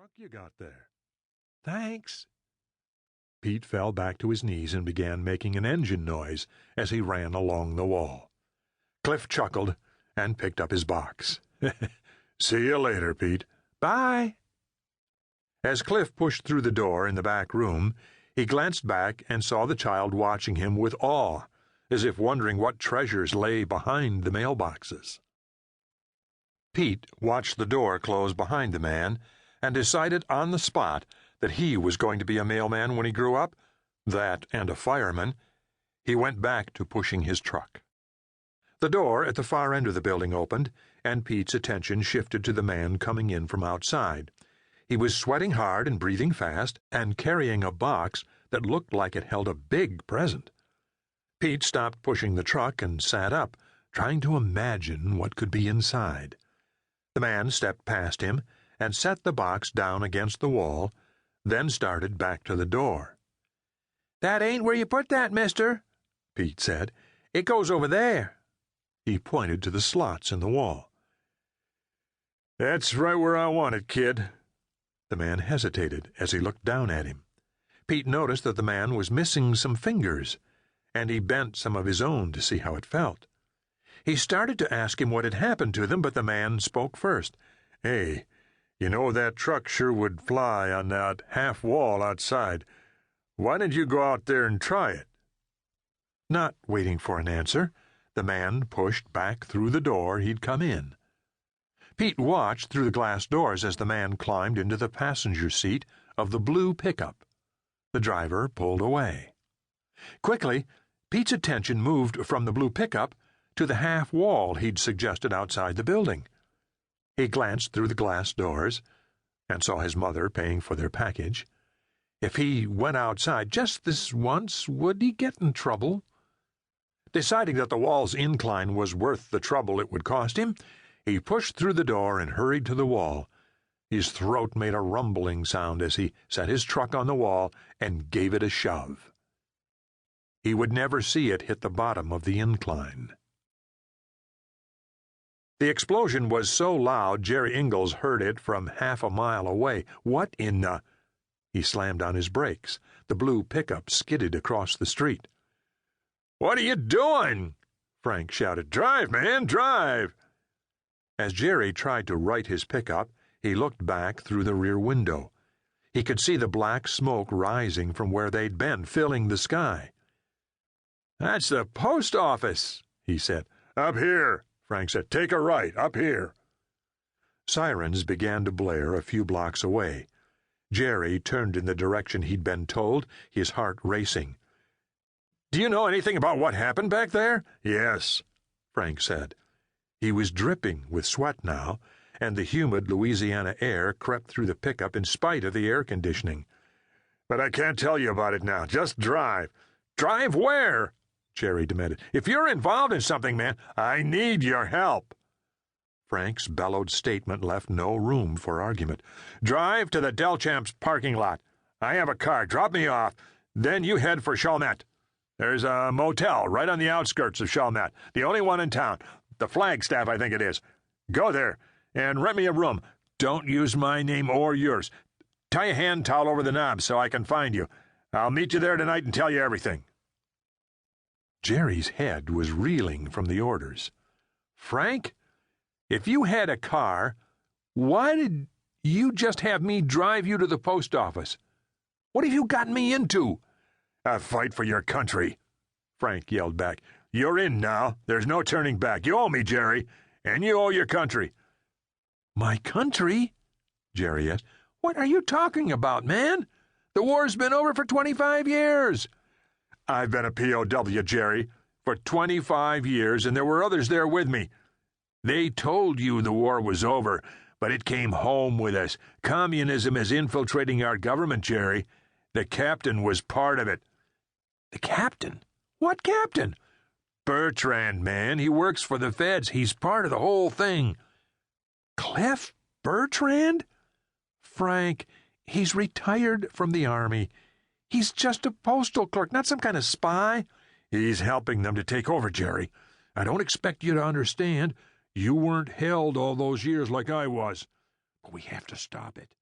truck you got there." "Thanks." Pete fell back to his knees and began making an engine noise as he ran along the wall. Cliff chuckled and picked up his box. "See you later, Pete." "Bye." As Cliff pushed through the door in the back room, he glanced back and saw the child watching him with awe, as if wondering what treasures lay behind the mailboxes. Pete watched the door close behind the man and decided on the spot that he was going to be a mailman when he grew up, that and a fireman. He went back to pushing his truck. The door at the far end of the building opened, and Pete's attention shifted to the man coming in from outside. He was sweating hard and breathing fast, and carrying a box that looked like it held a big present. Pete stopped pushing the truck and sat up, trying to imagine what could be inside. The man stepped past him and set the box down against the wall, then started back to the door. "That ain't where you put that, mister," Pete said. "It goes over there." He pointed to the slots in the wall. "That's right where I want it, kid." The man hesitated as he looked down at him. Pete noticed that the man was missing some fingers, and he bent some of his own to see how it felt. He started to ask him what had happened to them, but the man spoke first. "Hey, you know that truck sure would fly on that half wall outside. Why don't you go out there and try it?" Not waiting for an answer, the man pushed back through the door he'd come in. Pete watched through the glass doors as the man climbed into the passenger seat of the blue pickup. The driver pulled away. Quickly, Pete's attention moved from the blue pickup to the half wall he'd suggested outside the building. He glanced through the glass doors and saw his mother paying for their package. If he went outside just this once, would he get in trouble? Deciding that the wall's incline was worth the trouble it would cost him, he pushed through the door and hurried to the wall. His throat made a rumbling sound as he set his truck on the wall and gave it a shove. He would never see it hit the bottom of the incline. The explosion was so loud Jerry Ingalls heard it from half a mile away. "What in the—" He slammed on his brakes. The blue pickup skidded across the street. "What are you doing?" Frank shouted. "Drive, man, drive!" As Jerry tried to right his pickup, he looked back through the rear window. He could see the black smoke rising from where they'd been, filling the sky. "That's the post office," he said. "Up here," Frank said. "Take a right, up here." Sirens began to blare a few blocks away. Jerry turned in the direction he'd been told, his heart racing. "Do you know anything about what happened back there?" "Yes," Frank said. He was dripping with sweat now, and the humid Louisiana air crept through the pickup in spite of the air conditioning. "But I can't tell you about it now. Just drive." "Drive where?" Jerry demanded. "If you're involved in something, man, I need your help." Frank's bellowed statement left no room for argument. "Drive to the Delchamps parking lot. I have a car. Drop me off. Then you head for Chalmette. There's a motel right on the outskirts of Chalmette, the only one in town. The Flagstaff, I think it is. Go there and rent me a room. Don't use my name or yours. Tie a hand towel over the knob so I can find you. I'll meet you there tonight and tell you everything." Jerry's head was reeling from the orders. "Frank, if you had a car, why did you just have me drive you to the post office? What have you gotten me into?" "A fight for your country," Frank yelled back. "You're in now. There's no turning back. You owe me, Jerry, and you owe your country." "My country?" Jerry asked. "What are you talking about, man? The war's been over for 25 years. "I've been a POW, Jerry, for 25 years, and there were others there with me. They told you the war was over, but it came home with us. Communism is infiltrating our government, Jerry. The captain was part of it." "The captain? What captain?" "Bertrand, man. He works for the feds. He's part of the whole thing." "Cliff Bertrand? Frank, he's retired from the Army. He's just a postal clerk, not some kind of spy." "He's helping them to take over, Jerry. I don't expect you to understand. You weren't held all those years like I was. But we have to stop it.